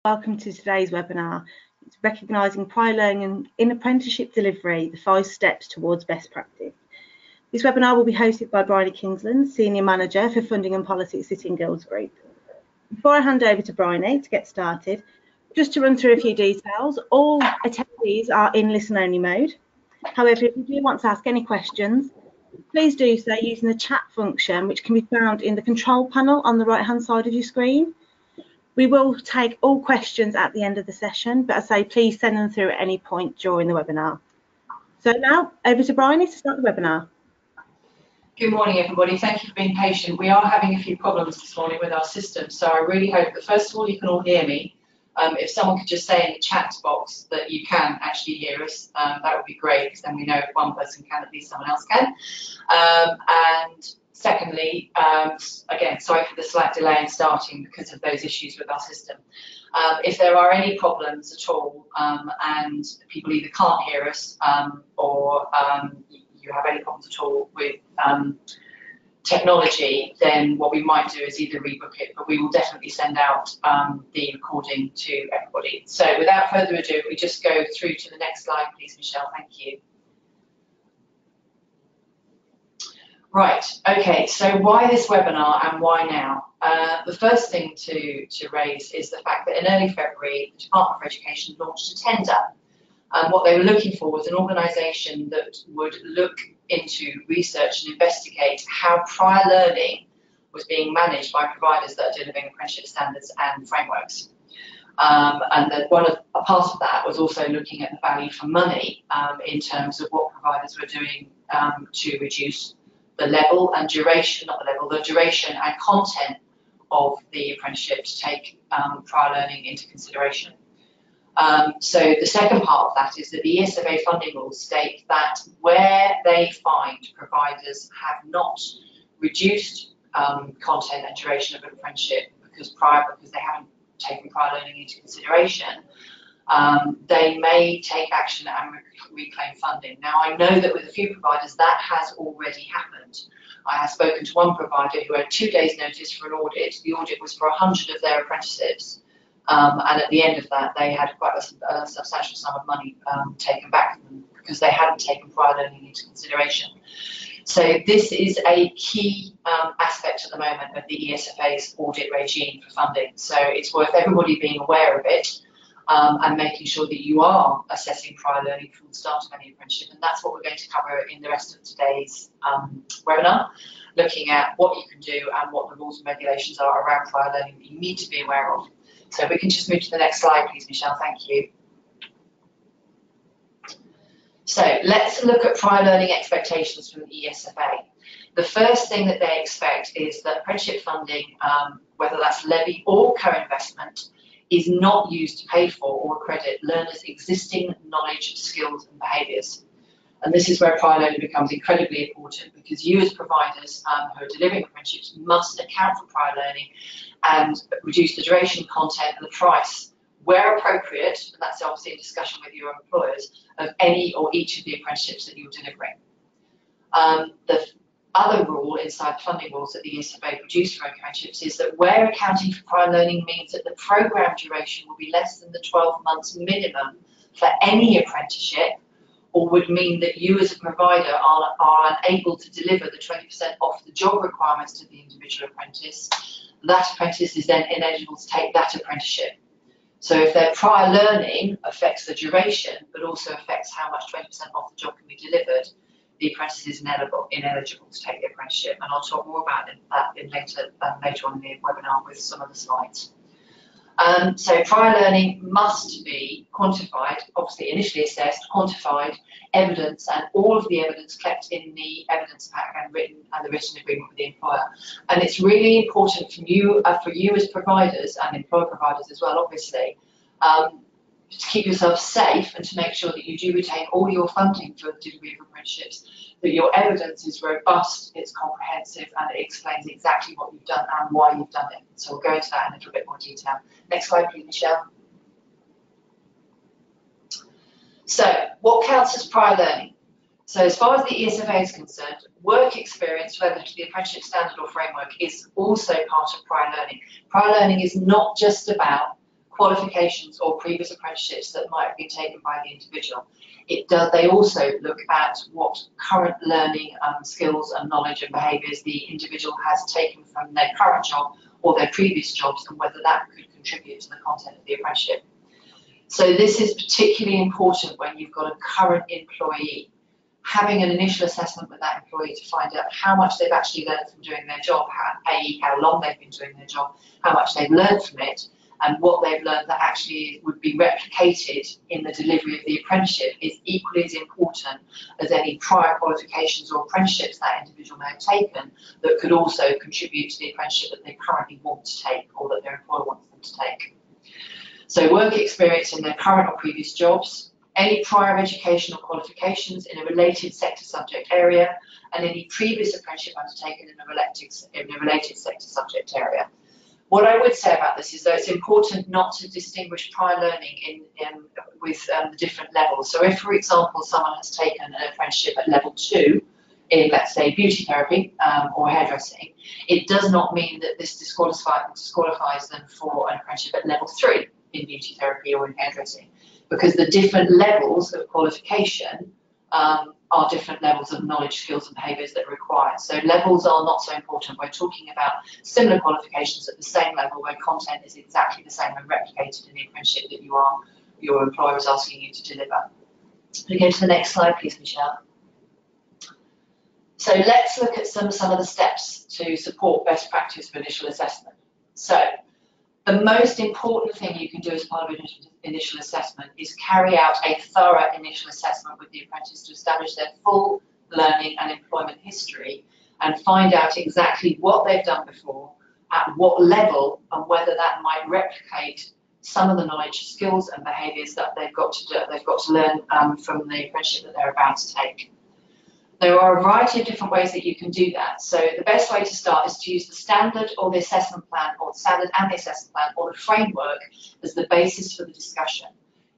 Welcome to today's webinar. It's recognising prior learning in apprenticeship delivery, the 5 steps towards best practice. This webinar will be hosted by Bryony Kingsland, Senior Manager for Funding and Politics Sitting Girls Group. Before I hand over to Bryony to get started, just to run through a few details, all attendees are in listen-only mode. However, if you do want to ask any questions, please do so using the chat function, which can be found in the control panel on the right-hand side of your screen. We will take all questions at the end of the session, but as I say, please send them through at any point during the webinar. So now, over to Bryony to start the webinar. Good morning, everybody. Thank you for being patient. We are having a few problems this morning with our system, so I really hope that first of all you can all hear me. If someone could just say in the chat box that you can actually hear us, that would be great, because then we know if one person can, at least someone else can. And secondly, again, sorry for the slight delay in starting because of those issues with our system. If there are any problems at all and people either can't hear us or you have any problems at all with technology, then what we might do is either rebook it, but we will definitely send out the recording to everybody. So without further ado, if we just go through to the next slide, please, Michelle, thank you. Right, okay, so why this webinar and why now? The first thing to raise is the fact that in early February, the Department for Education launched a tender. What they were looking for was an organisation that would look into research and investigate how prior learning was being managed by providers that are delivering apprenticeship standards and frameworks. And that a part of that was also looking at the value for money in terms of what providers were doing to reduce the level and duration, not the level, the duration and content of the apprenticeship to take prior learning into consideration. So the second part of that is that the ESFA funding rules state that where they find providers have not reduced content and duration of an apprenticeship because they haven't taken prior learning into consideration, they may take action and reclaim funding. Now, I know that with a few providers that has already happened. I have spoken to one provider who had 2 days notice for an audit. The audit was for 100 of their apprentices. And at the end of that, they had quite a substantial sum of money taken back from them because they hadn't taken prior learning into consideration. So this is a key aspect at the moment of the ESFA's audit regime for funding. So it's worth everybody being aware of it and making sure that you are assessing prior learning from the start of any apprenticeship. And that's what we're going to cover in the rest of today's webinar, looking at what you can do and what the rules and regulations are around prior learning that you need to be aware of. So we can just move to the next slide, please, Michelle. Thank you. So let's look at prior learning expectations from the ESFA. The first thing that they expect is that apprenticeship funding, whether that's levy or co-investment, is not used to pay for or accredit learners' existing knowledge, skills and behaviours. And this is where prior learning becomes incredibly important, because you as providers who are delivering apprenticeships must account for prior learning and reduce the duration, content and the price, where appropriate, and that's obviously a discussion with your employers, of any or each of the apprenticeships that you're delivering. The other rule inside the funding rules that the ESFA produce for apprenticeships is that where accounting for prior learning means that the programme duration will be less than the 12 months minimum for any apprenticeship, or would mean that you as a provider are unable to deliver the 20% off the job requirements to the individual apprentice, that apprentice is then ineligible to take that apprenticeship. So if their prior learning affects the duration, but also affects how much 20% off the job can be delivered, the apprentice is ineligible to take the apprenticeship. And I'll talk more about that later on in the webinar with some of the slides. So prior learning must be quantified, obviously initially assessed, quantified, evidence, and all of the evidence kept in the evidence pack and the written agreement with the employer. And it's really important for you as providers and employer providers as well, obviously, to keep yourself safe and to make sure that you do retain all your funding for the delivery of apprenticeships, that your evidence is robust, it's comprehensive, and it explains exactly what you've done and why you've done it. So we'll go into that in a little bit more detail. Next slide, please, Michelle. So what counts as prior learning? So as far as the ESFA is concerned, work experience relative to the apprenticeship standard or framework is also part of prior learning. Prior learning is not just about qualifications or previous apprenticeships that might have been taken by the individual. They also look at what current learning skills and knowledge and behaviours the individual has taken from their current job or their previous jobs, and whether that could contribute to the content of the apprenticeship. So this is particularly important when you've got a current employee. Having an initial assessment with that employee to find out how much they've actually learned from doing their job, how long they've been doing their job, how much they've learned from it, and what they've learned that actually would be replicated in the delivery of the apprenticeship is equally as important as any prior qualifications or apprenticeships that individual may have taken that could also contribute to the apprenticeship that they currently want to take or that their employer wants them to take. So work experience in their current or previous jobs, any prior educational qualifications in a related sector subject area, and any previous apprenticeship undertaken in a related sector subject area. What I would say about this is that it's important not to distinguish prior learning with the different levels. So if, for example, someone has taken an apprenticeship at level 2 in, let's say, beauty therapy or hairdressing, it does not mean that this disqualifies them for an apprenticeship at level 3 in beauty therapy or in hairdressing, because the different levels of qualification are different levels of knowledge, skills and behaviours that are required. So levels are not so important. We're talking about similar qualifications at the same level where content is exactly the same and replicated in the apprenticeship that your employer is asking you to deliver. Can we go to the next slide, please, Michelle? So let's look at some of the steps to support best practice for initial assessment. So the most important thing you can do as part of initial assessment is carry out a thorough initial assessment with the apprentice to establish their full learning and employment history and find out exactly what they've done before, at what level, and whether that might replicate some of the knowledge, skills and behaviours that they've got to learn from the apprenticeship that they're about to take. There are a variety of different ways that you can do that. So the best way to start is to use the standard or the assessment plan, or the standard and the assessment plan, or the framework as the basis for the discussion.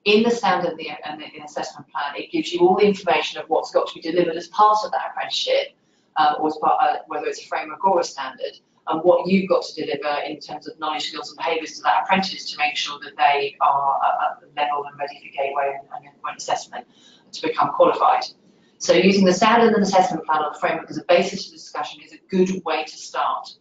In the standard and the assessment plan, it gives you all the information of what's got to be delivered as part of that apprenticeship, or as part, whether it's a framework or a standard, and what you've got to deliver in terms of knowledge, skills and behaviours to that apprentice to make sure that they are at the level and ready for gateway and endpoint assessment to become qualified. So using the standard and assessment plan or the framework as a basis for discussion is a good way to start.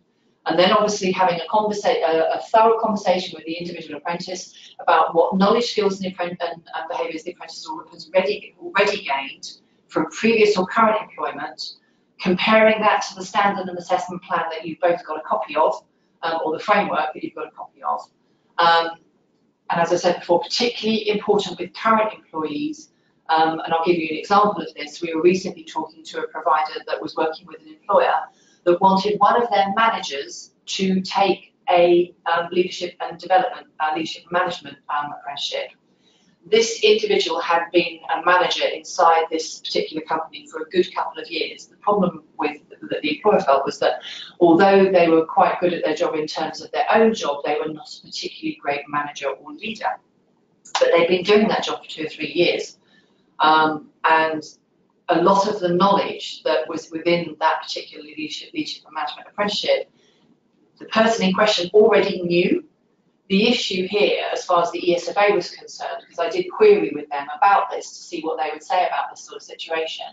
And then obviously having a thorough conversation with the individual apprentice about what knowledge, skills and behaviours the apprentice has already gained from previous or current employment, comparing that to the standard and assessment plan that you've both got a copy of, or the framework that you've got a copy of. And as I said before, particularly important with current employees. And I'll give you an example of this. We were recently talking to a provider that was working with an employer that wanted one of their managers to take a leadership and management apprenticeship. This individual had been a manager inside this particular company for a good couple of years. The problem that the employer felt was that although they were quite good at their job in terms of their own job, they were not a particularly great manager or leader. But they'd been doing that job for 2 or 3 years. And a lot of the knowledge that was within that particular leadership and management apprenticeship, the person in question already knew. The issue here, as far as the ESFA was concerned, because I did query with them about this to see what they would say about this sort of situation,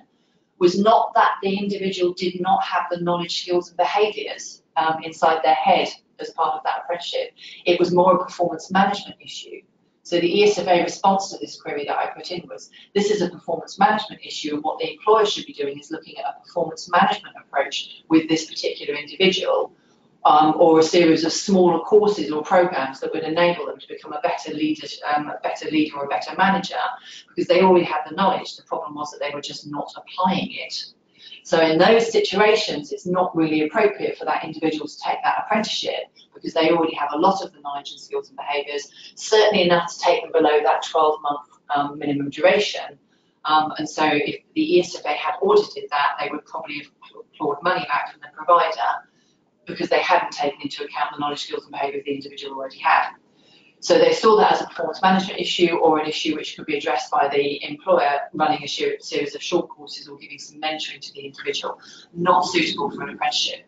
was not that the individual did not have the knowledge, skills and behaviours inside their head as part of that apprenticeship. It was more a performance management issue. So the ESFA response to this query that I put in was, this is a performance management issue, and what the employer should be doing is looking at a performance management approach with this particular individual, or a series of smaller courses or programs that would enable them to become a better leader or a better manager, because they already had the knowledge. The problem was that they were just not applying it. So in those situations, it's not really appropriate for that individual to take that apprenticeship, because they already have a lot of the knowledge and skills and behaviours, certainly enough to take them below that 12-month minimum duration. And so if the ESFA had audited that, they would probably have clawed money back from the provider, because they hadn't taken into account the knowledge, skills and behaviour the individual already had. So they saw that as a performance management issue, or an issue which could be addressed by the employer running a series of short courses or giving some mentoring to the individual, not suitable for an apprenticeship.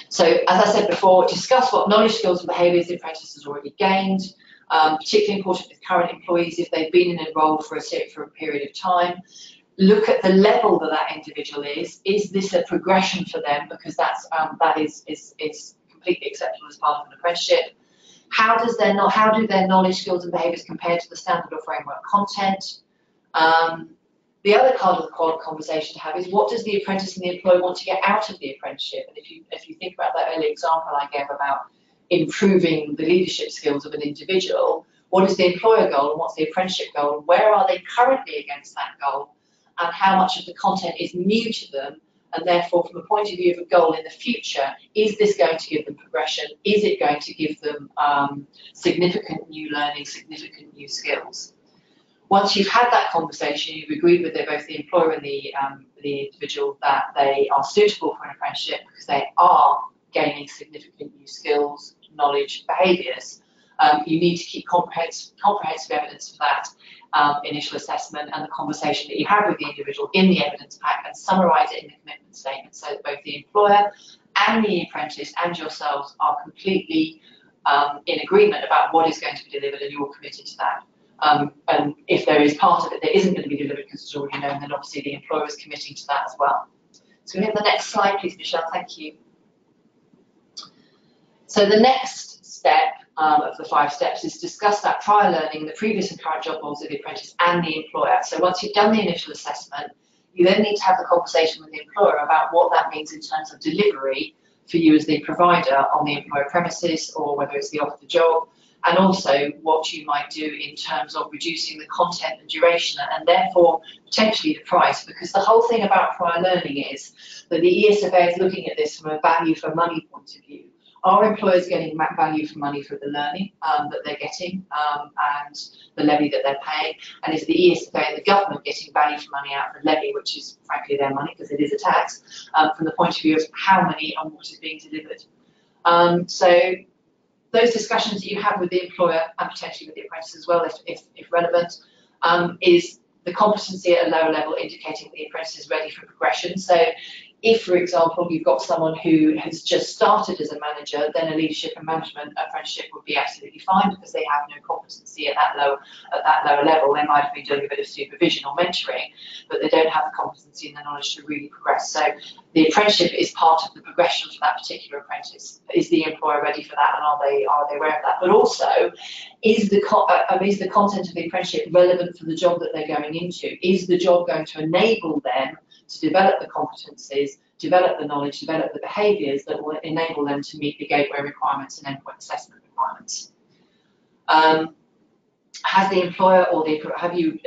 So as I said before, discuss what knowledge, skills and behaviours the apprentice has already gained, particularly important with current employees if they've been enrolled for a period of time. Look at the level that that individual is. Is this a progression for them? Because that is completely acceptable as part of an apprenticeship. How do their knowledge, skills and behaviours compare to the standard or framework content? The other part of the conversation to have is, what does the apprentice and the employer want to get out of the apprenticeship? And if you think about that early example I gave about improving the leadership skills of an individual, what is the employer goal and what's the apprenticeship goal? Where are they currently against that goal? And how much of the content is new to them, and therefore from a point of view of a goal in the future, is this going to give them progression? Is it going to give them significant new learning, significant new skills? Once you've had that conversation, you've agreed with both the employer and the individual that they are suitable for an apprenticeship because they are gaining significant new skills, knowledge, behaviours. You need to keep comprehensive evidence for that initial assessment and the conversation that you have with the individual in the evidence pack, and summarise it in the commitment statement so that both the employer and the apprentice and yourselves are completely in agreement about what is going to be delivered and you're committed to that. And if there is part of it that isn't going to be delivered because it's already known, then obviously the employer is committing to that as well. So we have the next slide, please, Michelle. Thank you. So the next step of the 5 steps is discuss that prior learning, the previous and current job roles of the apprentice and the employer. So once you've done the initial assessment, you then need to have the conversation with the employer about what that means in terms of delivery for you as the provider on the employer premises, or whether it's the off the job, and also what you might do in terms of reducing the content and duration, and therefore potentially the price, because the whole thing about prior learning is that the ESFA is looking at this from a value for money point of view. Are employers getting value for money for the learning that they're getting and the levy that they're paying? And is the ESFA and the government getting value for money out of the levy, which is frankly their money because it is a tax, from the point of view of how many and what is being delivered? So those discussions that you have with the employer and potentially with the apprentice as well, if relevant, is the competency at a lower level indicating that the apprentice is ready for progression. So if, for example, you've got someone who has just started as a manager, then a leadership and management apprenticeship would be absolutely fine because they have no competency at that lower level. They might have been doing a bit of supervision or mentoring, but they don't have the competency and the knowledge to really progress. So the apprenticeship is part of the progression for that particular apprentice. Is the employer ready for that, and are they aware of that? But also, is the content of the apprenticeship relevant for the job that they're going into? Is the job going to enable them to develop the competencies, develop the knowledge, develop the behaviours that will enable them to meet the gateway requirements and endpoint assessment requirements? Has the employer or have you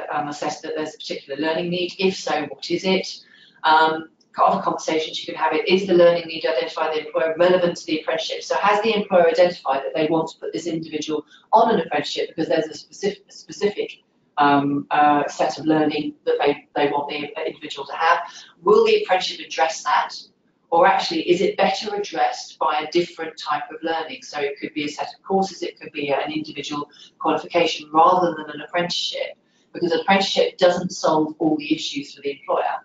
assessed that there's a particular learning need? If so, what is it? Other conversations you can have it. Is the learning need identified by the employer relevant to the apprenticeship? So has the employer identified that they want to put this individual on an apprenticeship because there's a specific set of learning that they want the individual to have? Will the apprenticeship address that? Or actually, is it better addressed by a different type of learning? So it could be a set of courses, it could be an individual qualification rather than an apprenticeship, because an apprenticeship doesn't solve all the issues for the employer.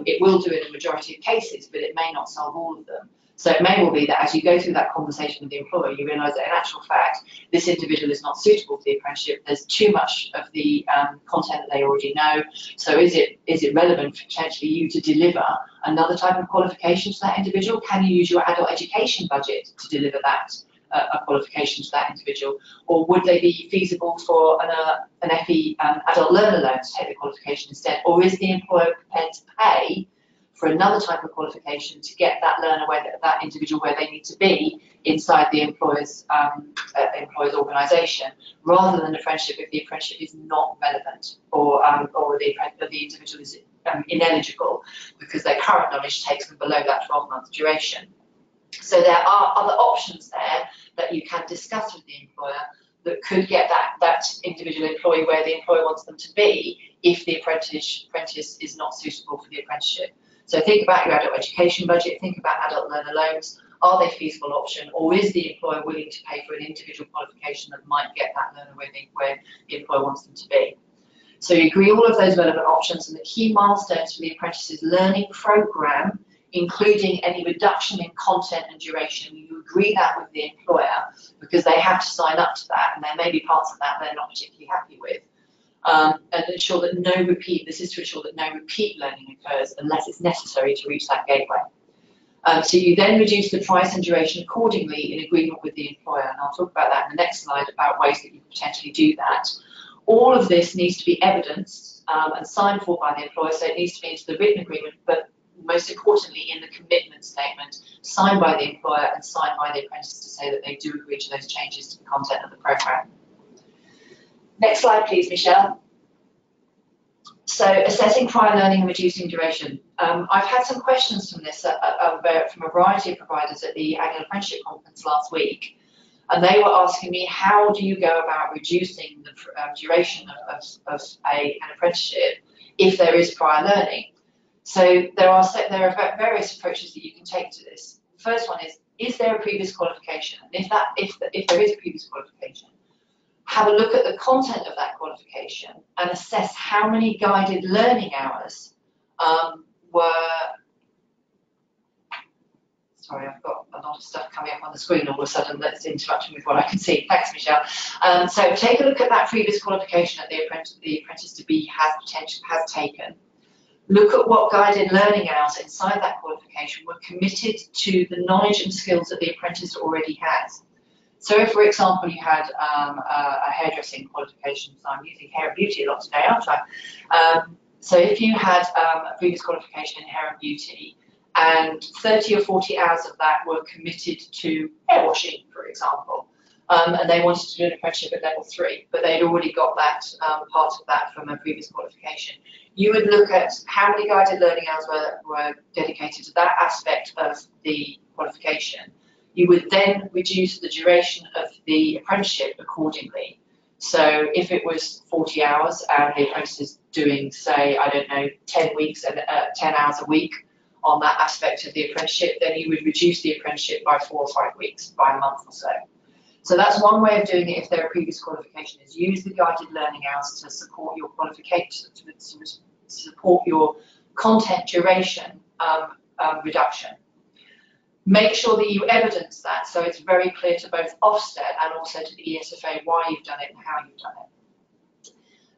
It will do in a majority of cases, but it may not solve all of them. So it may well be that as you go through that conversation with the employer, you realise that in actual fact, this individual is not suitable for the apprenticeship. There's too much of the content that they already know. So is it relevant for potentially you to deliver another type of qualification to that individual? Can you use your adult education budget to deliver that a qualification to that individual? Or would they be feasible for an FE adult learner loan to take the qualification instead? Or is the employer prepared to pay for another type of qualification to get that learner, that individual where they need to be inside the employer's organisation, rather than an apprenticeship if the apprenticeship is not relevant, or the individual is ineligible because their current knowledge takes them below that 12-month duration. So there are other options there that you can discuss with the employer that could get that individual employee where the employer wants them to be if the apprentice is not suitable for the apprenticeship. So think about your adult education budget, think about adult learner loans. Are they a feasible option, or is the employer willing to pay for an individual qualification that might get that learner where the employer wants them to be? So you agree all of those relevant options, and the key milestones for the apprentice's learning programme including any reduction in content and duration. You agree that with the employer because they have to sign up to that, and there may be parts of that they're not particularly happy with. And ensure that this is to ensure that no repeat learning occurs unless it's necessary to reach that gateway. So you then reduce the price and duration accordingly in agreement with the employer, and I'll talk about that in the next slide about ways that you can potentially do that. All of this needs to be evidenced and signed for by the employer, so it needs to be into the written agreement, but most importantly in the commitment statement, signed by the employer and signed by the apprentice to say that they do agree to those changes to the content of the programme. Next slide, please, Michelle. So, assessing prior learning and reducing duration. I've had some questions from this from a variety of providers at the annual apprenticeship conference last week, and they were asking me, how do you go about reducing the duration of an apprenticeship if there is prior learning? So there are various approaches that you can take to this. The first one is there a previous qualification? And if there is a previous qualification, have a look at the content of that qualification and assess how many guided learning hours were. Sorry, I've got a lot of stuff coming up on the screen all of a sudden that's interrupting with what I can see. Thanks, Michelle. So take a look at that previous qualification that the apprentice-to-be has taken. Look at what guided learning hours inside that qualification were committed to the knowledge and skills that the apprentice already has. So if, for example, you had a hairdressing qualification, so I'm using hair and beauty a lot today, aren't I? So if you had a previous qualification in hair and beauty, and 30 or 40 hours of that were committed to hair washing, for example, and they wanted to do an apprenticeship at level 3, but they'd already got that part of that from a previous qualification. You would look at how many guided learning hours were dedicated to that aspect of the qualification. You would then reduce the duration of the apprenticeship accordingly. So if it was 40 hours and the apprentice is doing, say, I don't know, 10 weeks and 10 hours a week on that aspect of the apprenticeship, then you would reduce the apprenticeship by 4 or 5 weeks, by a month or so. So that's one way of doing it if there are previous qualification, is use the guided learning hours to support your qualification, to support your content duration reduction. Make sure that you evidence that so it's very clear to both Ofsted and also to the ESFA why you've done it and how you've done it.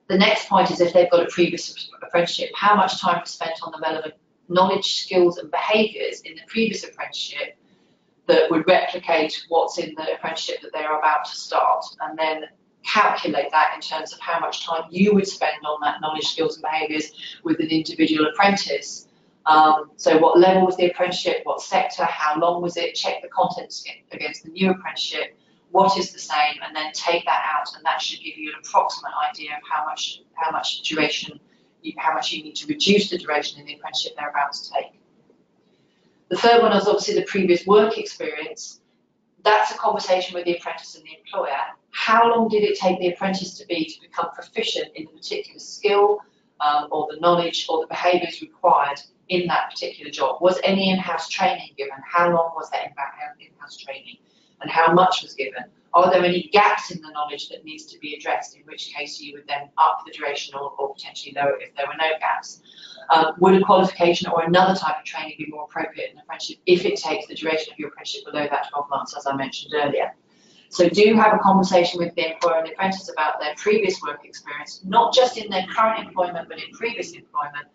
The next point is if they've got a previous apprenticeship, how much time was spent on the relevant knowledge, skills and behaviours in the previous apprenticeship that would replicate what's in the apprenticeship that they're about to start, and then calculate that in terms of how much time you would spend on that knowledge, skills and behaviours with an individual apprentice. So what level was the apprenticeship, what sector, how long was it, check the contents against the new apprenticeship, what is the same, and then take that out, and that should give you an approximate idea of how much duration, how much you need to reduce the duration in the apprenticeship they're about to take. The third one is obviously the previous work experience. That's a conversation with the apprentice and the employer. How long did it take the apprentice to become proficient in the particular skill or the knowledge or the behaviours required in that particular job? Was any in-house training given? How long was that in-house training? And how much was given? Are there any gaps in the knowledge that needs to be addressed, in which case you would then up the duration or potentially lower it if there were no gaps? Would a qualification or another type of training be more appropriate in an apprenticeship if it takes the duration of your apprenticeship below that 12 months, as I mentioned earlier? So do have a conversation with the employer and the apprentice about their previous work experience, not just in their current employment, but in previous employment.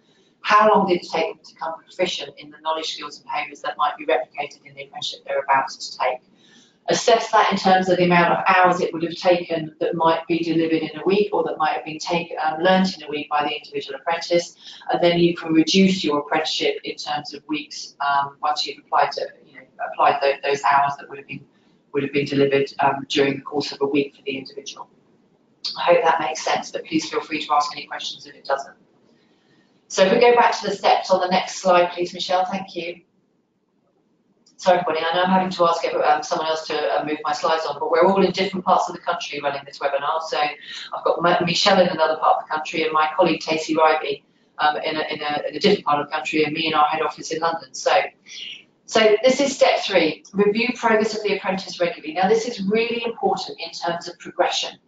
How long did it take them to become proficient in the knowledge, skills and behaviours that might be replicated in the apprenticeship they're about to take? Assess that in terms of the amount of hours it would have taken that might be delivered in a week or that might have been learnt in a week by the individual apprentice, and then you can reduce your apprenticeship in terms of weeks once you've applied those hours that would have been delivered during the course of a week for the individual. I hope that makes sense, but please feel free to ask any questions if it doesn't. So if we go back to the steps on the next slide, please, Michelle, thank you. Sorry, everybody, I know I'm having to ask someone else to move my slides on, but we're all in different parts of the country running this webinar. So I've got Michelle in another part of the country and my colleague Tacey Ryby in a different part of the country, and me in our head office in London. So this is step 3, review progress of the apprentice regularly. Now this is really important in terms of progression.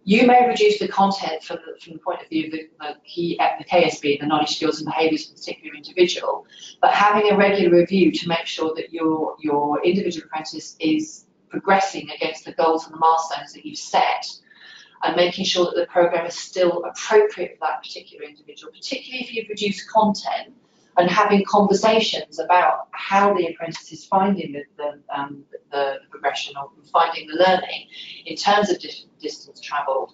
You may reduce the content from the point of view of the KSB, the knowledge, skills and behaviours of a particular individual, but having a regular review to make sure that your individual apprentice is progressing against the goals and the milestones that you've set, and making sure that the programme is still appropriate for that particular individual, particularly if you've reduced content, and having conversations about how the apprentice is finding the progression or finding the learning in terms of distance travelled.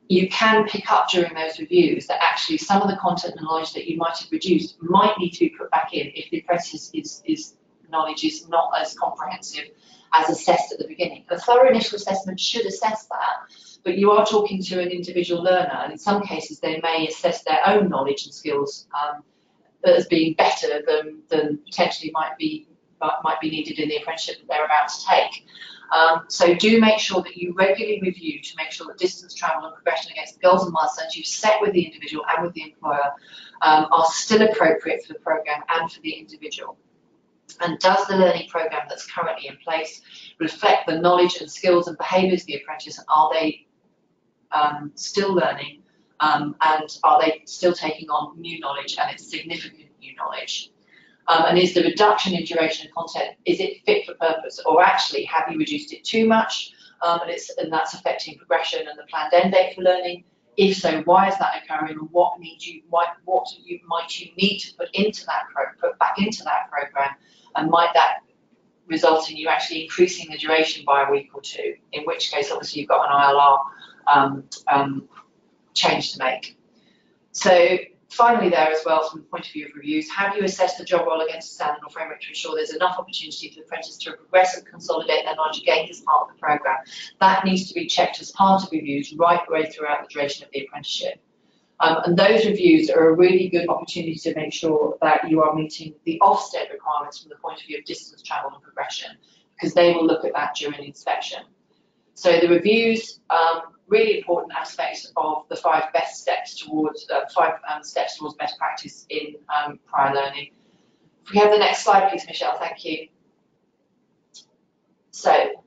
You can pick up during those reviews that actually some of the content and knowledge that you might have reduced might need to be put back in if the apprentice's knowledge is not as comprehensive as assessed at the beginning. A thorough initial assessment should assess that, but you are talking to an individual learner, and in some cases they may assess their own knowledge and skills as being better than potentially might be needed in the apprenticeship that they're about to take. So do make sure that you regularly review to make sure that distance travel and progression against the goals and milestones you've set with the individual and with the employer are still appropriate for the programme and for the individual. And does the learning programme that's currently in place reflect the knowledge and skills and behaviours of the apprentice, and are they still learning, and are they still taking on new knowledge, and it's significant new knowledge? And is the reduction in duration of content, is it fit for purpose, or actually have you reduced it too much, and that's affecting progression and the planned end date for learning? If so, why is that occurring, and what might you need to put back into that programme, and might that result in you actually increasing the duration by a week or two, in which case obviously you've got an ILR change to make. So finally there as well, from the point of view of reviews, how do you assess the job role against a standard or framework to ensure there's enough opportunity for the apprentice to progress and consolidate their knowledge gained as part of the programme? That needs to be checked as part of reviews right the way throughout the duration of the apprenticeship. And those reviews are a really good opportunity to make sure that you are meeting the Ofsted requirements from the point of view of distance travel and progression, because they will look at that during inspection. So the reviews, really important aspects of the five steps towards best practice in prior learning. If we have the next slide, please, Michelle, thank you. So,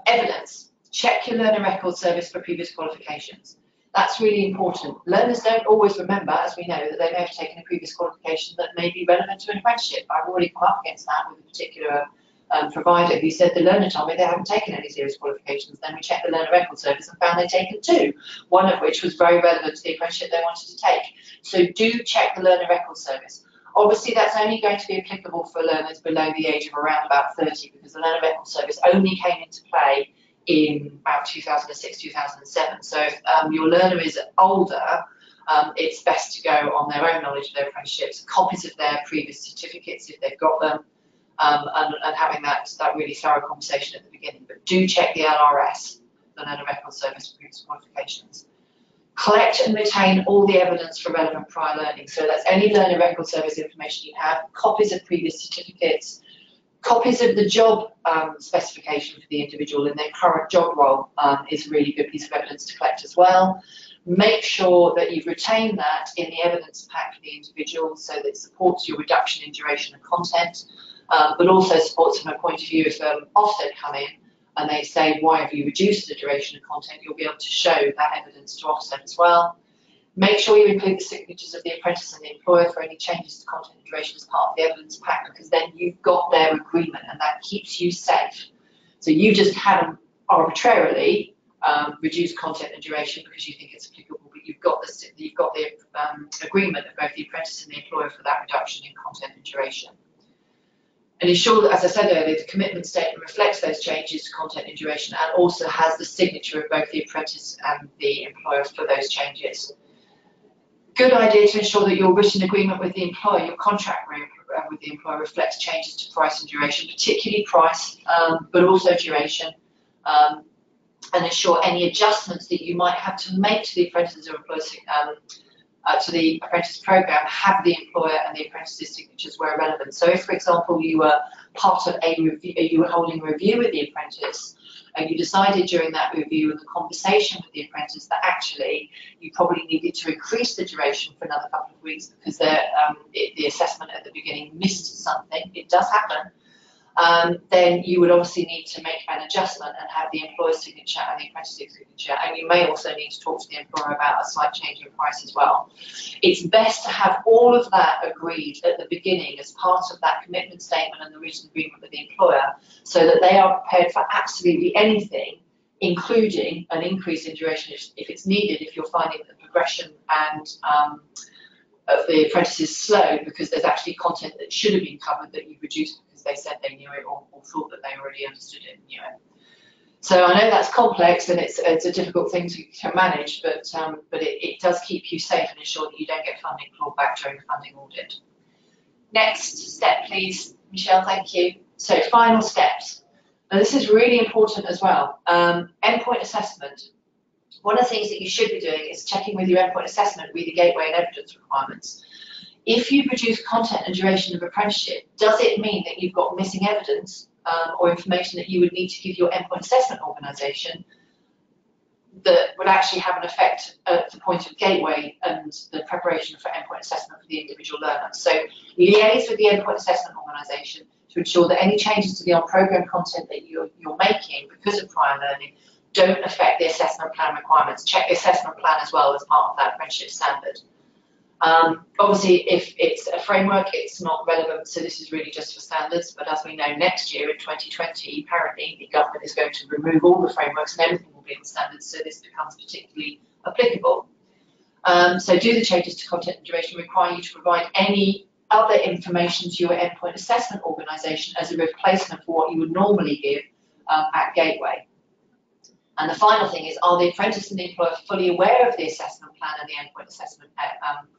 evidence. Check your learner record service for previous qualifications. That's really important. Learners don't always remember, as we know, that they may have taken a previous qualification that may be relevant to an apprenticeship. I've already come up against that with a particular provider who said the learner told me they haven't taken any serious qualifications. Then we checked the learner record service and found they'd taken 2, one of which was very relevant to the apprenticeship they wanted to take. So do check the learner record service. Obviously, that's only going to be applicable for learners below the age of around about 30, because the learner record service only came into play in about 2006, 2007. So if your learner is older, it's best to go on their own knowledge of their apprenticeships, copies of their previous certificates if they've got them, and having that really thorough conversation at the beginning. But do check the LRS, the Learner Record Service for previous qualifications. Collect and retain all the evidence for relevant prior learning. So that's any Learner Record Service information you have, copies of previous certificates, copies of the job specification for the individual in their current job role is a really good piece of evidence to collect as well. Make sure that you've retained that in the evidence pack for the individual so that it supports your reduction in duration and content, but also supports from a point of view if Ofsted come in and they say, why have you reduced the duration of content? You'll be able to show that evidence to Ofsted as well. Make sure you include the signatures of the apprentice and the employer for any changes to content and duration as part of the evidence pack, because then you've got their agreement and that keeps you safe. So you just haven't arbitrarily reduced content and duration because you think it's applicable, but you've got the agreement of both the apprentice and the employer for that reduction in content and duration. And ensure that, as I said earlier, the commitment statement reflects those changes to content and duration and also has the signature of both the apprentice and the employer for those changes. Good idea to ensure that your written agreement with the employer, your contract with the employer, reflects changes to price and duration, particularly price, but also duration, and ensure any adjustments that you might have to make to the apprentices or employers to the apprentice programme have the employer and the apprentice's signatures where relevant. So if, for example, you were part of a review, you were holding a review with the apprentice, and you decided during that review and the conversation with the apprentice that actually you probably needed to increase the duration for another couple of weeks because the assessment at the beginning missed something, it does happen, then you would obviously need to make an adjustment and have the employer's signature and the apprentice's signature, and you may also need to talk to the employer about a slight change in price as well. It's best to have all of that agreed at the beginning as part of that commitment statement and the written agreement with the employer, so that they are prepared for absolutely anything, including an increase in duration if it's needed, if you're finding that progression and of the apprentice is slow because there's actually content that should have been covered that you've reduced because they said they knew it or thought that they already understood it and knew it. So I know that's complex and it's a difficult thing to manage, but it does keep you safe and ensure that you don't get funding clawed back during the funding audit. Next step, please, Michelle, thank you. So final steps. Now this is really important as well. Endpoint assessment. One of the things that you should be doing is checking with your endpoint assessment with the gateway and evidence requirements. If you produce content and duration of apprenticeship, does it mean that you've got missing evidence or information that you would need to give your endpoint assessment organisation that would actually have an effect at the point of gateway and the preparation for endpoint assessment for the individual learner? So liaise with the endpoint assessment organisation to ensure that any changes to the on-programme content that you're making because of prior learning don't affect the assessment plan requirements. Check the assessment plan as well as part of that apprenticeship standard. Obviously, if it's a framework, it's not relevant, so this is really just for standards, but as we know, next year in 2020, apparently the government is going to remove all the frameworks and everything will be in standards, so this becomes particularly applicable. So do the changes to content and duration require you to provide any other information to your endpoint assessment organisation as a replacement for what you would normally give at Gateway? And the final thing is, are the apprentice and the employer fully aware of the assessment plan and the endpoint assessment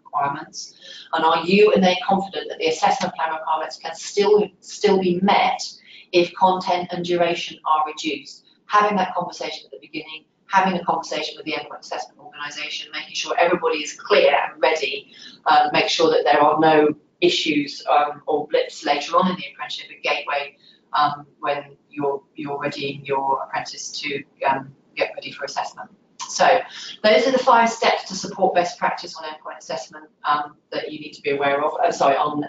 requirements? And are you and they confident that the assessment plan requirements can still be met if content and duration are reduced? Having that conversation at the beginning, having a conversation with the endpoint assessment organisation, making sure everybody is clear and ready, make sure that there are no issues or blips later on in the apprenticeship at Gateway when you're readying your apprentice to get ready for assessment. So those are the 5 steps to support best practice on endpoint assessment that you need to be aware of. On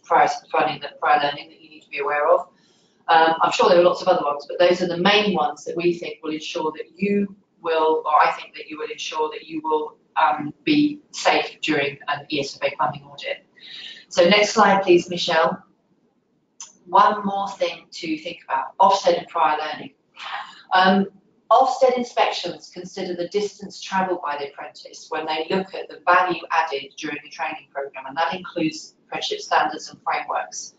prior learning that you need to be aware of. I'm sure there are lots of other ones, but those are the main ones that we think will ensure that you will, or I think that you will ensure that you will be safe during an ESFA funding audit. So next slide, please, Michelle. One more thing to think about, Ofsted and prior learning. Ofsted inspections consider the distance travelled by the apprentice when they look at the value added during the training programme, and that includes apprenticeship standards and frameworks.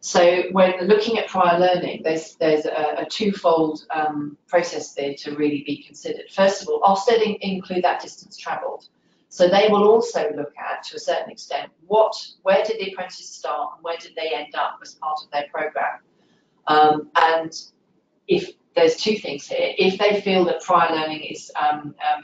So when looking at prior learning, there's a twofold process there to really be considered. First of all, Ofsted include that distance travelled. So they will also look at, to a certain extent, where did the apprentice start and where did they end up as part of their programme. And if there's 2 things here, if they feel that prior learning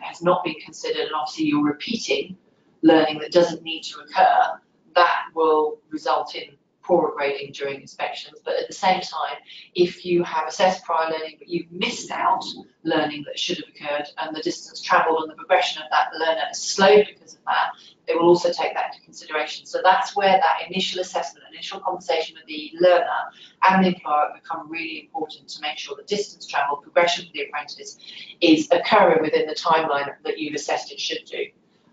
has not been considered and obviously you're repeating learning that doesn't need to occur, that will result in poorer grading during inspections. But at the same time, if you have assessed prior learning but you've missed out learning that should have occurred and the distance travelled and the progression of that learner is slowed because of that, they will also take that into consideration. So that's where that initial assessment, initial conversation with the learner and the employer become really important to make sure that distance travelled, progression for the apprentice is occurring within the timeline that you've assessed it should do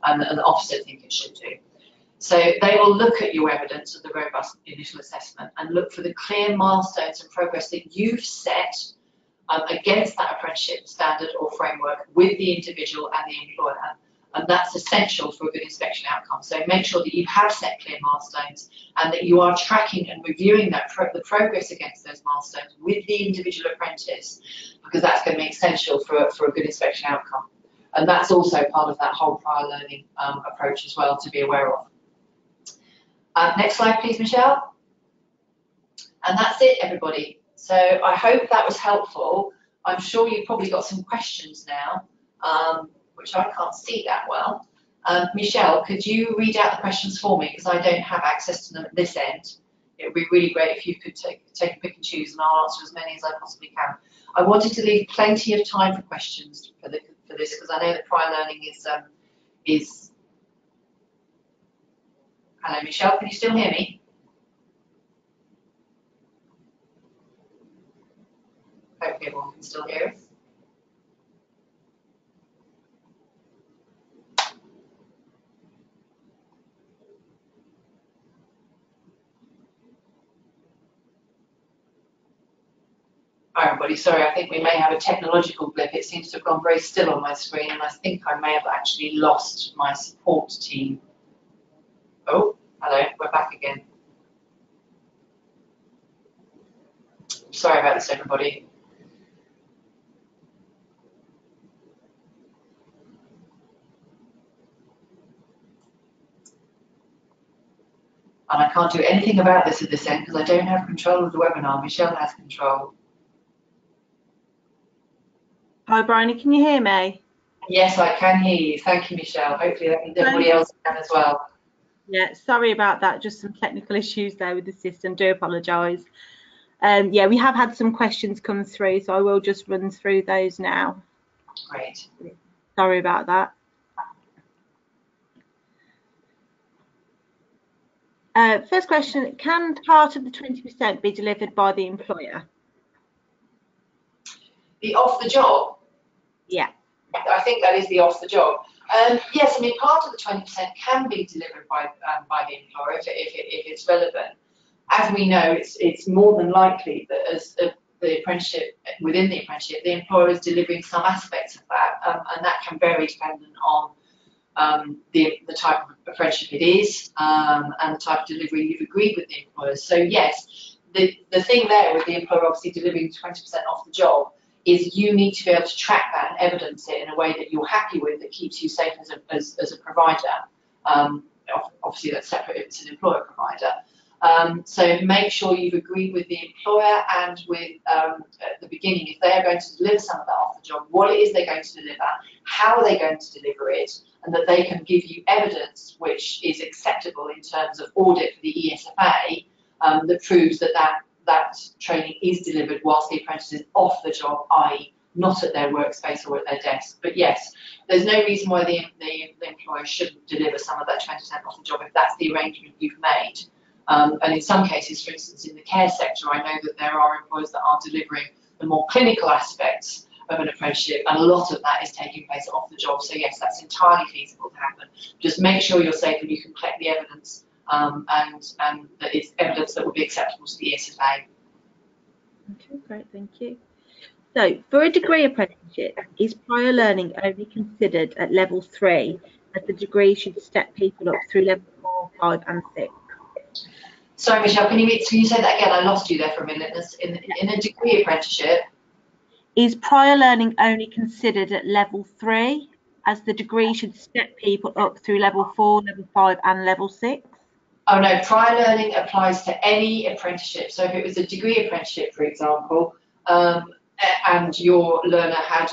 and the Ofsted think it should do. So they will look at your evidence of the robust initial assessment and look for the clear milestones and progress that you've set against that apprenticeship standard or framework with the individual and the employer. And that's essential for a good inspection outcome. So make sure that you have set clear milestones and that you are tracking and reviewing the progress against those milestones with the individual apprentice, because that's going to be essential for a good inspection outcome. And that's also part of that whole prior learning approach as well to be aware of. Next slide, please, Michelle. And that's it, everybody. So I hope that was helpful. I'm sure you've probably got some questions now, which I can't see that well. Michelle, could you read out the questions for me, because I don't have access to them at this end. It would be really great if you could take a pick and choose, and I'll answer as many as I possibly can. I wanted to leave plenty of time for questions for this, because I know that prior learning is. Hello, Michelle, can you still hear me? Hopefully everyone can still hear us. Hi everybody, sorry, I think we may have a technological blip. It seems to have gone very still on my screen, and I think I may have actually lost my support team. Oh, hello, we're back again. Sorry about this, everybody. And I can't do anything about this at this end because I don't have control of the webinar. Michelle has control. Hi, Bryony, can you hear me? Yes, I can hear you. Thank you, Michelle. Hopefully that means everybody else can as well. Yeah, sorry about that. Just some technical issues there with the system. Do apologise. Yeah, we have had some questions come through, so I will just run through those now. Great. Sorry about that. First question, can part of the 20% be delivered by the employer? The off the job? Yeah. I think that is the off the job. Yes, I mean, part of the 20% can be delivered by the employer if it's relevant. As we know, it's more than likely that as the apprenticeship, within the apprenticeship, the employer is delivering some aspects of that, and that can vary depending on the type of apprenticeship it is, and the type of delivery you've agreed with the employer. So yes, the thing there with the employer obviously delivering 20% off the job is you need to be able to track that and evidence it in a way that you're happy with, that keeps you safe as a provider. Obviously that's separate if it's an employer provider. So make sure you've agreed with the employer and with at the beginning, if they are going to deliver some of that off the job, what it is they're going to deliver, how are they going to deliver it, and that they can give you evidence which is acceptable in terms of audit for the ESFA, that proves that training is delivered whilst the apprentice is off the job, i.e. not at their workspace or at their desk. But yes, there's no reason why the employer shouldn't deliver some of that 20% off the job if that's the arrangement you've made. And in some cases, for instance, in the care sector, I know that there are employers that are delivering the more clinical aspects of an apprenticeship, and a lot of that is taking place off the job. So yes, that's entirely feasible to happen. Just make sure you're safe and you can collect the evidence, and that it's evidence that will be acceptable to the ESFA. Okay, great, thank you. So, for a degree apprenticeship, is prior learning only considered at level 3, as the degree should step people up through level 4, 5 and 6? Sorry, Michelle, can you say that again? I lost you there for a minute. In a degree apprenticeship, is prior learning only considered at level 3, as the degree should step people up through level 4, level 5 and level 6? Oh no, prior learning applies to any apprenticeship. So if it was a degree apprenticeship, for example, and your learner had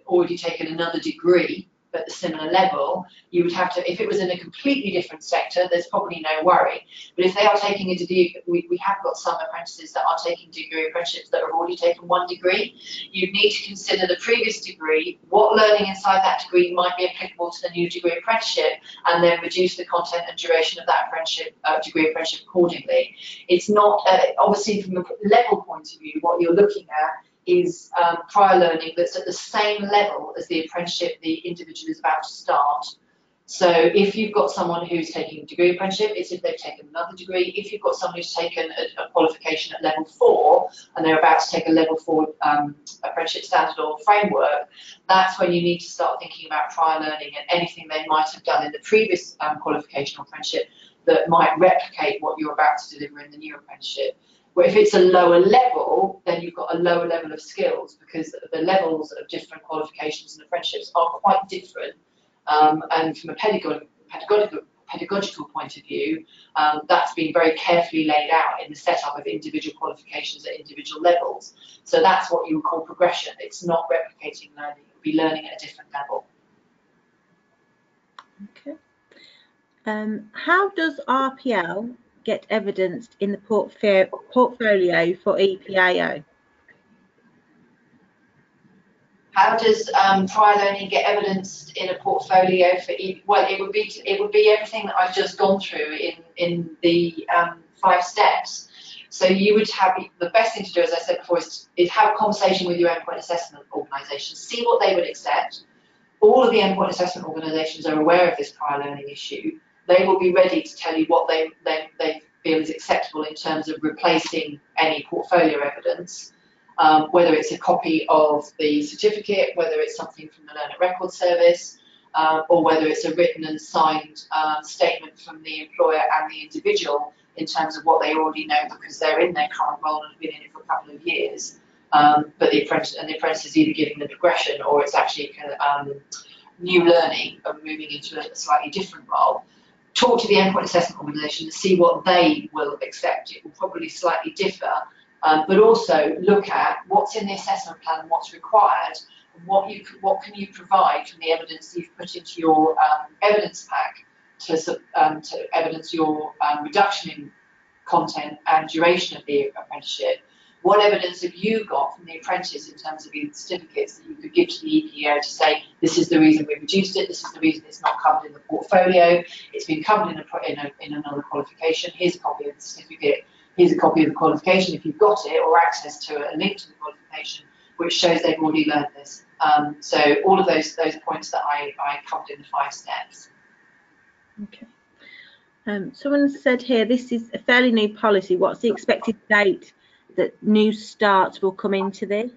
already taken another degree at a similar level, you would have to, if it was in a completely different sector, there's probably no worry. But if they are taking a degree, we have got some apprentices that are taking degree apprenticeships that have already taken one degree. You need to consider the previous degree, what learning inside that degree might be applicable to the new degree apprenticeship, and then reduce the content and duration of that apprenticeship, degree apprenticeship accordingly. It's not, obviously from a level point of view, what you're looking at is prior learning that's at the same level as the apprenticeship the individual is about to start. So if you've got someone who's taking a degree apprenticeship, it's if they've taken another degree. If you've got someone who's taken a qualification at level 4 and they're about to take a level 4 apprenticeship standard or framework, that's when you need to start thinking about prior learning and anything they might have done in the previous qualification or apprenticeship that might replicate what you're about to deliver in the new apprenticeship. Where if it's a lower level, then you've got a lower level of skills, because the levels of different qualifications and apprenticeships are quite different. And from a pedagogical point of view, that's been very carefully laid out in the setup of individual qualifications at individual levels. So that's what you would call progression. It's not replicating learning, it would be learning at a different level. Okay. How does RPL get evidenced in the portfolio for EPAO? How does prior learning get evidenced in a portfolio for well, it would be everything that I've just gone through in the 5 steps. So you would have, the best thing to do, as I said before, is have a conversation with your endpoint assessment organisations, see what they would accept. All of the endpoint assessment organisations are aware of this prior learning issue. They will be ready to tell you what they feel is acceptable in terms of replacing any portfolio evidence, whether it's a copy of the certificate, whether it's something from the Learner Record Service, or whether it's a written and signed statement from the employer and the individual in terms of what they already know because they're in their current role and have been in it for a couple of years. But the apprentice is either giving the progression or it's actually new learning and moving into a slightly different role. Talk to the endpoint assessment organisation and see what they will accept. It will probably slightly differ, but also look at what's in the assessment plan and what's required, and what can you provide from the evidence you've put into your evidence pack to evidence your reduction in content and duration of the apprenticeship. What evidence have you got from the apprentice in terms of either certificates that you could give to the EPO to say, this is the reason we reduced it, this is the reason it's not covered in the portfolio, it's been covered in another qualification, here's a copy of the certificate, here's a copy of the qualification if you've got it, or access to a link to the qualification which shows they've already learned this. So all of those points that I covered in the 5 steps. Okay. Someone said here, this is a fairly new policy. What's the expected date that new starts will come into this?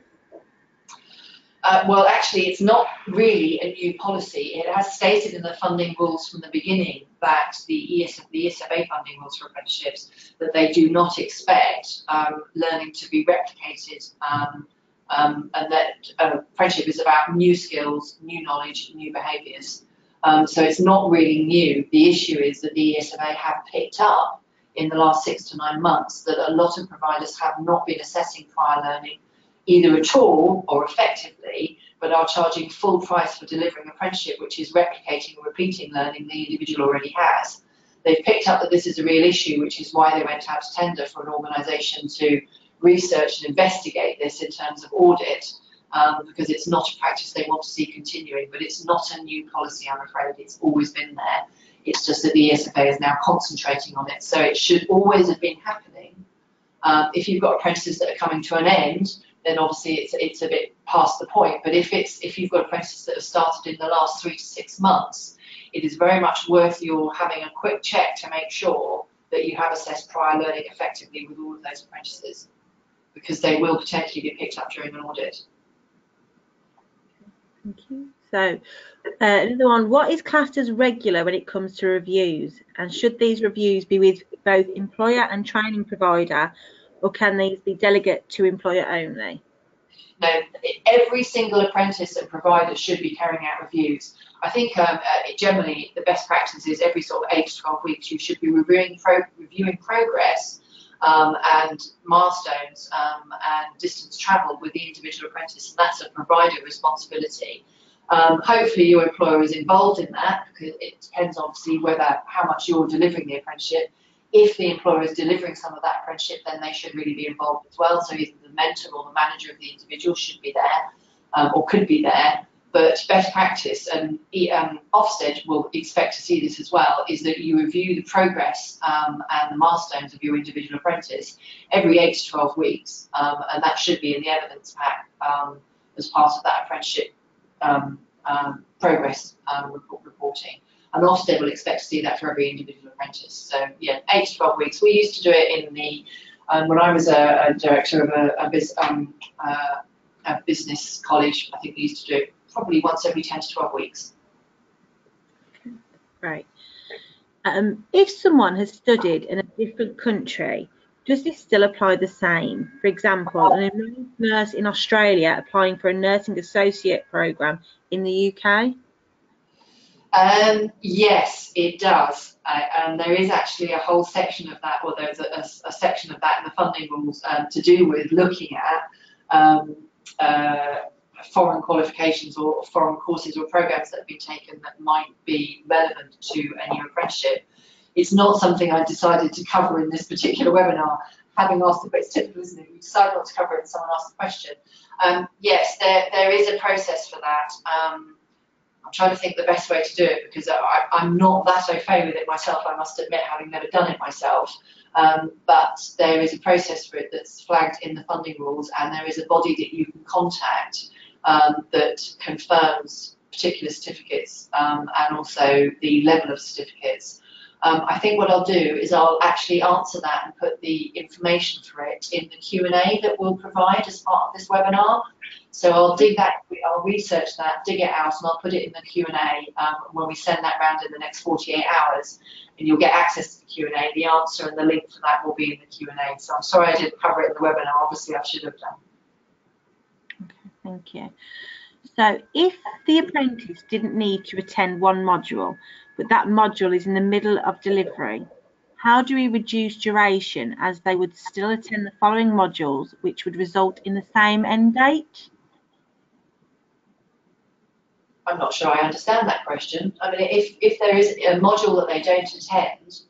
Well, actually, it's not really a new policy. It has stated in the funding rules from the beginning that the ESFA funding rules for apprenticeships, that they do not expect learning to be replicated, and that apprenticeship is about new skills, new knowledge, new behaviours. So it's not really new. The issue is that the ESFA have picked up in the last 6 to 9 months that a lot of providers have not been assessing prior learning either at all or effectively, but are charging full price for delivering apprenticeship, which is replicating or repeating learning the individual already has. They've picked up that this is a real issue, which is why they went out to tender for an organisation to research and investigate this in terms of audit, because it's not a practice they want to see continuing, but it's not a new policy, I'm afraid. It's always been there. It's just that the ESFA is now concentrating on it, so it should always have been happening. If you've got apprentices that are coming to an end, then obviously it's a bit past the point. But if you've got apprentices that have started in the last 3 to 6 months, it is very much worth your having a quick check to make sure that you have assessed prior learning effectively with all of those apprentices, because they will potentially be picked up during an audit. Thank you. So another one, what is classed as regular when it comes to reviews, and should these reviews be with both employer and training provider, or can these be delegate to employer only? No, every single apprentice and provider should be carrying out reviews. I think generally the best practice is every sort of 8 to 12 weeks you should be reviewing progress and milestones and distance travelled with the individual apprentice, and that's a provider responsibility. Hopefully your employer is involved in that, because it depends obviously how much you're delivering the apprenticeship. If the employer is delivering some of that apprenticeship, then they should really be involved as well. So either the mentor or the manager of the individual should be there, or could be there. But best practice, and Ofsted will expect to see this as well, is that you review the progress and the milestones of your individual apprentice every 8 to 12 weeks, and that should be in the evidence pack as part of that apprenticeship progress reporting. And Ofsted will expect to see that for every individual apprentice. So yeah, 8 to 12 weeks. We used to do it in the when I was a director of a business college. I think we used to do it probably once every 10 to 12 weeks. Right. If someone has studied in a different country, does this still apply the same? For example, an enrolled nurse in Australia applying for a nursing associate programme in the UK? Yes, it does. And there is actually a whole section of that, or there's a section of that in the funding rules to do with looking at foreign qualifications or foreign courses or programs that have been taken that might be relevant to a new apprenticeship. It's not something I decided to cover in this particular webinar, having asked the, but it's typical, isn't it? You decide not to cover it and someone asks the question. Yes, there is a process for that. I'm trying to think the best way to do it, because I'm not that au fait with it myself, I must admit, having never done it myself. But there is a process for it that's flagged in the funding rules, and there is a body that you can contact that confirms particular certificates and also the level of certificates. I think what I'll do is I'll actually answer that and put the information for it in the Q&A that we'll provide as part of this webinar. So I'll dig that, I'll research that, dig it out, and I'll put it in the Q&A when we send that round in the next 48 hours. And you'll get access to the Q&A. The answer and the link for that will be in the Q&A. So I'm sorry I didn't cover it in the webinar. Obviously, I should have done. Okay, thank you. So if the apprentice didn't need to attend one module, but that module is in the middle of delivery, how do we reduce duration as they would still attend the following modules, which would result in the same end date? I'm not sure I understand that question. I mean, if there is a module that they don't attend,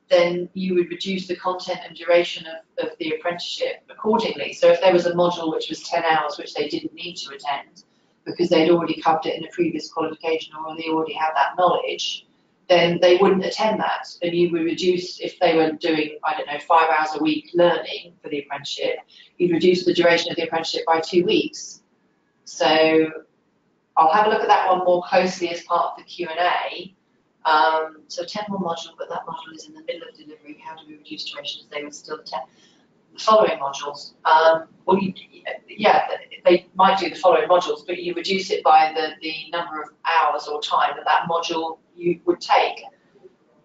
then you would reduce the content and duration of the apprenticeship accordingly. So if there was a module which was 10 hours, which they didn't need to attend because they'd already covered it in a previous qualification or they already had that knowledge, then they wouldn't attend that. And you would reduce, if they were doing, I don't know, 5 hours a week learning for the apprenticeship, you'd reduce the duration of the apprenticeship by 2 weeks. So I'll have a look at that one more closely as part of the Q&A. So 10 more module, but that module is in the middle of delivery. How do we reduce duration as they would still attend the following modules? Well, yeah, they might do the following modules, but you reduce it by the number of hours or time that module you would take.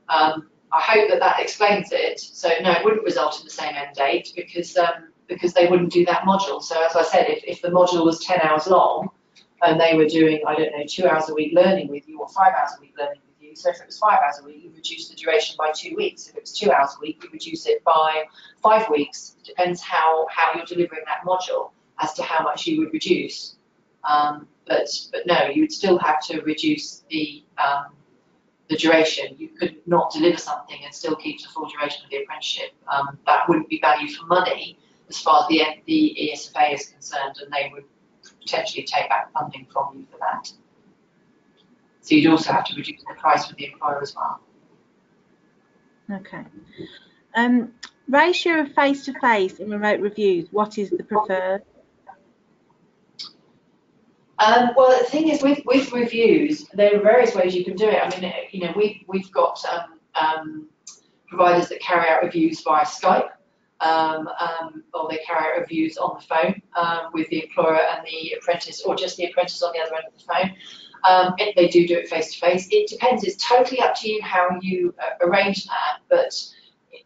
I hope that explains it. So no, it wouldn't result in the same end date because they wouldn't do that module. So as I said, if the module was 10 hours long and they were doing, I don't know, 2 hours a week learning with you or 5 hours a week learning with you, so if it was 5 hours a week, you reduce the duration by 2 weeks. If it was 2 hours a week, you reduce it by 5 weeks. It depends how you're delivering that module as to how much you would reduce. But no, you would still have to reduce the duration. You could not deliver something and still keep the full duration of the apprenticeship. That wouldn't be value for money as far as the ESFA is concerned, and they would potentially take back funding from you for that. So you'd also have to reduce the price for the employer as well. Okay. Ratio of face-to-face and remote reviews, what is the preferred? Well, the thing is, with reviews, there are various ways you can do it. I mean, you know, we've got providers that carry out reviews via Skype, or they carry out reviews on the phone with the employer and the apprentice, or just the apprentice on the other end of the phone. If they do it face-to-face, it depends. It's totally up to you how you arrange that. But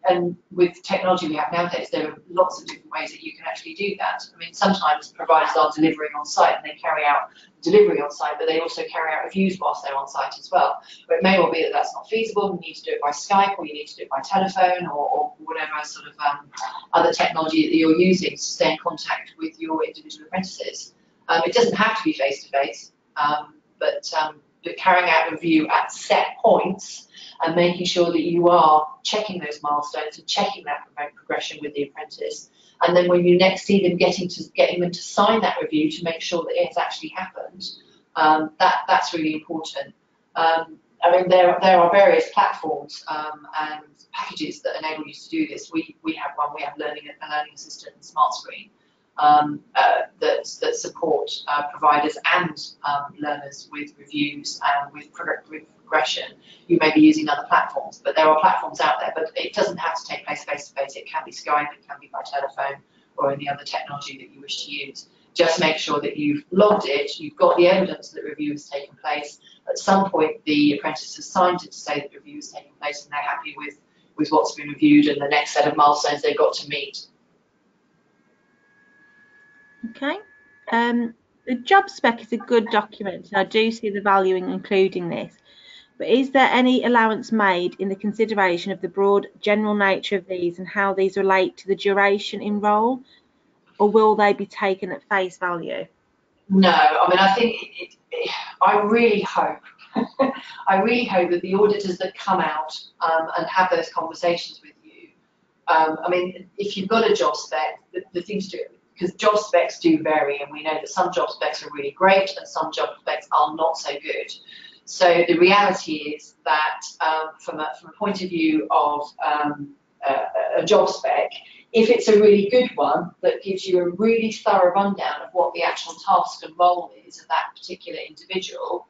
and with technology we have nowadays, there are lots of different ways that you can actually do that. I mean, sometimes providers are delivering on site and they carry out delivery on site, but they also carry out reviews whilst they're on site as well. But it may well be that that's not feasible. You need to do it by Skype, or you need to do it by telephone, or whatever sort of other technology that you're using to stay in contact with your individual apprentices. It doesn't have to be face-to-face, but carrying out a review at set points and making sure that you are checking those milestones and checking that progression with the apprentice. And then when you next see them, getting them to sign that review to make sure that it's actually happened, that's really important. I mean, there are various platforms and packages that enable you to do this. We have one. We have a learning assistant and smart screen that support providers and learners with reviews and with progression. You may be using other platforms, but there are platforms out there. But it doesn't have to take place face-to-face. It can be Skype, it can be by telephone, or any other technology that you wish to use. Just make sure that you've logged it, you've got the evidence that review has taken place. At some point, the apprentice has signed it to say that review has taken place and they're happy with what's been reviewed and the next set of milestones they've got to meet. Okay. The job spec is a good document, and I do see the value in including this. But is there any allowance made in the consideration of the broad general nature of these and how these relate to the duration in role, or will they be taken at face value? No, I mean, I think I really hope, I really hope that the auditors that come out and have those conversations with you, I mean, if you've got a job spec, the thing to do, because job specs do vary, and we know that some job specs are really great and some job specs are not so good. So the reality is that from a point of view of a job spec, if it's a really good one that gives you a really thorough rundown of what the actual task and role is of that particular individual,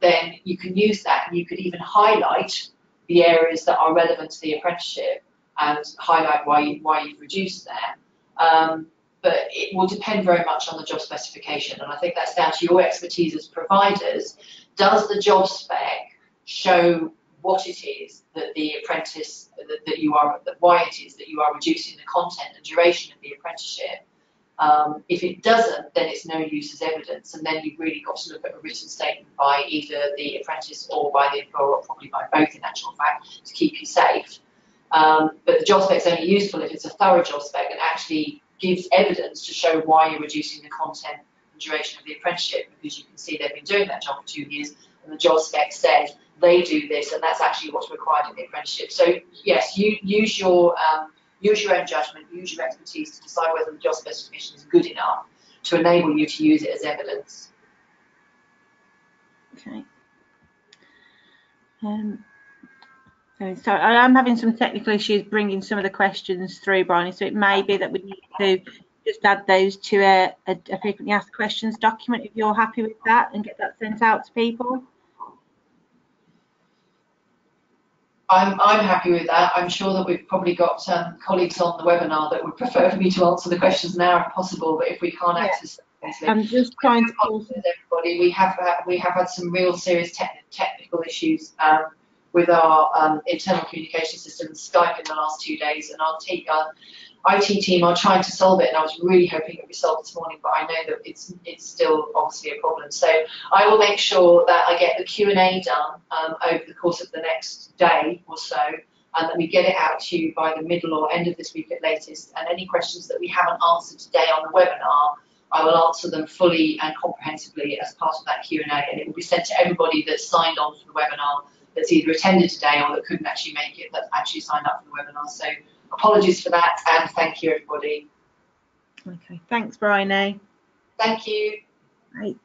then you can use that, and you could even highlight the areas that are relevant to the apprenticeship and highlight why you've reduced there. But it will depend very much on the job specification, and I think that's down to your expertise as providers. Does the job spec show what it is that the apprentice, why it is that you are reducing the content and duration of the apprenticeship? If it doesn't, then it's no use as evidence, and then you've really got to look at a written statement by either the apprentice or by the employer, or probably by both in actual fact, to keep you safe. But the job spec is only useful if it's a thorough job spec and actually gives evidence to show why you're reducing the content and duration of the apprenticeship, because you can see they've been doing that job for 2 years, and the job spec says they do this, and that's actually what's required in the apprenticeship. So yes, you use your own judgment, use your expertise to decide whether the job specification is good enough to enable you to use it as evidence. Okay. So I am having some technical issues bringing some of the questions through, Bryony, so it may be that we need to just add those to a frequently asked questions document, if you're happy with that, and get that sent out to people. I'm happy with that. I'm sure that we've probably got colleagues on the webinar that would prefer for me to answer the questions now if possible, but if we can't access them, I'm just trying to call everybody. We have had some real serious technical issues with our internal communication system, Skype, in the last 2 days, and our IT team are trying to solve it, and I was really hoping it would be solved this morning, but I know that it's still obviously a problem. So I will make sure that I get the Q&A done over the course of the next day or so, and that we get it out to you by the middle or end of this week at latest. And any questions that we haven't answered today on the webinar, I will answer them fully and comprehensively as part of that Q&A, and it will be sent to everybody that's signed on for the webinar, that's either attended today or that couldn't actually make it, that actually signed up for the webinar. So apologies for that, and thank you, everybody. Okay, thanks, Bryony. Thank you. Right.